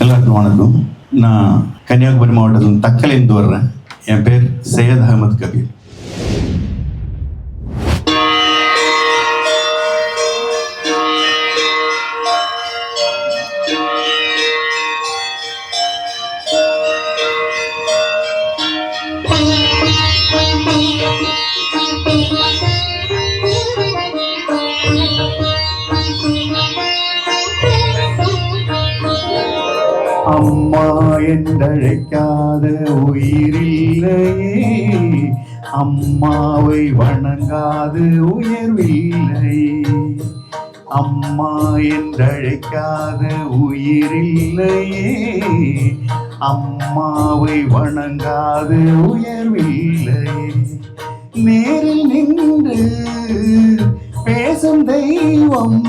எல்லாருக்கும் வணக்கம். நான் கன்னியாகுமரி மாவட்டத்தில் தக்கலைந்து வர்றேன். என் பேர் சையத் அகமது கபீர். அம்மா என்றழைக்காத உயிரில்லையே, அம்மாவை வணங்காது உயர்வில்லையே. அம்மா என்றழைக்காத உயிரில்லையே, அம்மாவை வணங்காது உயர்வில்லையே. நேரில் நின்று பேசும் தெய்வம்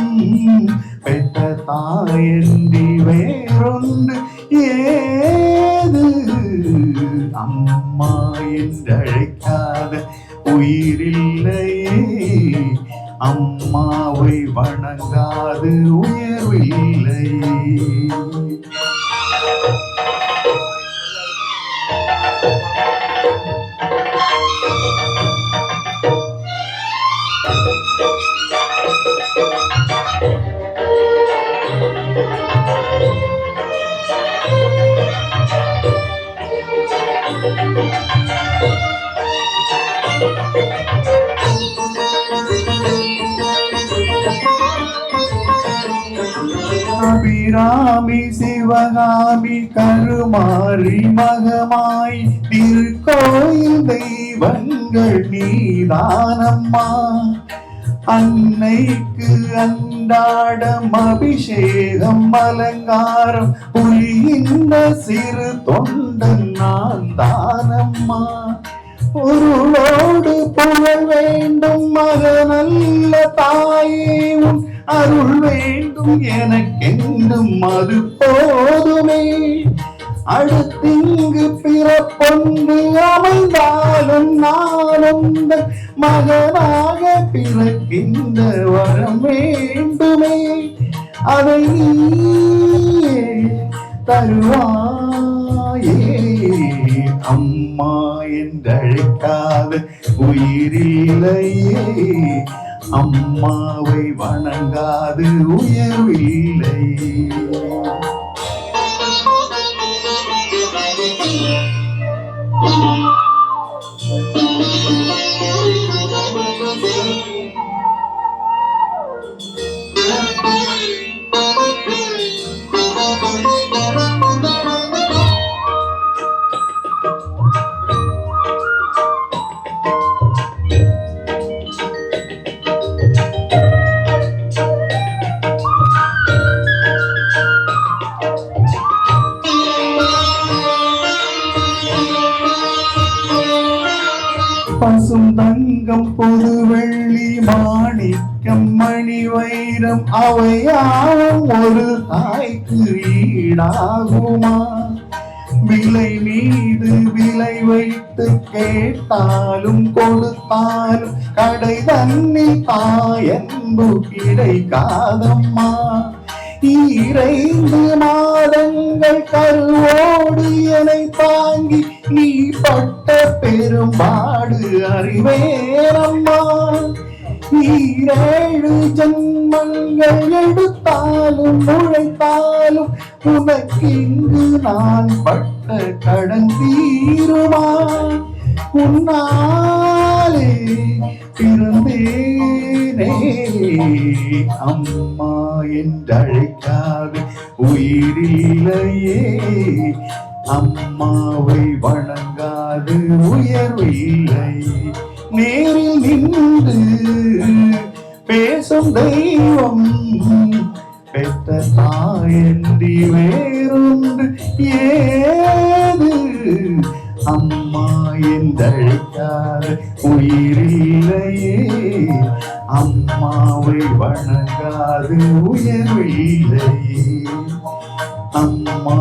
பெற்ற தாயன்றி வேறொன்று ஏது. அம்மா என்றழைக்காத உயிரில்லையே, அம்மாவை வணங்காது உயர்வில்லையே. அபிராமி சிவகாமி கருமாரி மகமாய் திருக்கோயில் தெய்வங்கள் நீதானம்மா. அன்னைக்கு அன்றாடம் அபிஷேகம் அலங்காரம் புரிகின்ற சிறு தொண்டன் நான் தானம்மா. பொருளோடு புகழ் வேண்டும் மகனல்ல தாயே, உன் அருள் வேண்டும் எனக்கென்றும் அது போதுமே. அடுத்திங்கு பிறப்பொன்று அமைந்தாலும் நானும் மகனாக பிறக்கின்ற வரம் வேண்டுமே. அதை நீயே தருவாயே. அம்மா என்றழைக்காத உயிரில்லையே, அம்மாவை வணங்காது உயர்வில்லை. பசும் தங்கம் பொது வெள்ளி மாணிக்கம் மணி வைரம் அவையாவும் ஒரு தாய்க்கு ஈடாகுமா? விலை மீது விலை வைத்து கேட்டாலும் கொடுத்தாலும் கடை தன்னில் தாயன்பு கிடைக்காதம்மா. 2 மாதங்கள் கருவோடு என்னை தாங்கி நீ பட்ட பெரும்பாடு அறிவேனம்மா. 7 ஜன்மங்கள் எடுத்தாலும் உழைத்தாலும் உனக்கிங்கு நான் பட்ட கடன் தீருமா? உன்னாலே பிறந்தேனே. அம்மா என்றழைக்காத உயிரில்லையே, அம்மாவை வணங்காது உயர்வில்லை. நேரில் நின்று பேசும் தெய்வம் பெற்ற தாயன்றி வேறொன்று ஏது. அம்மா என்றழைக்காத உயிரில்லையே, அம்மாவை வணங்காது உயர்வில்லையே. அம்மா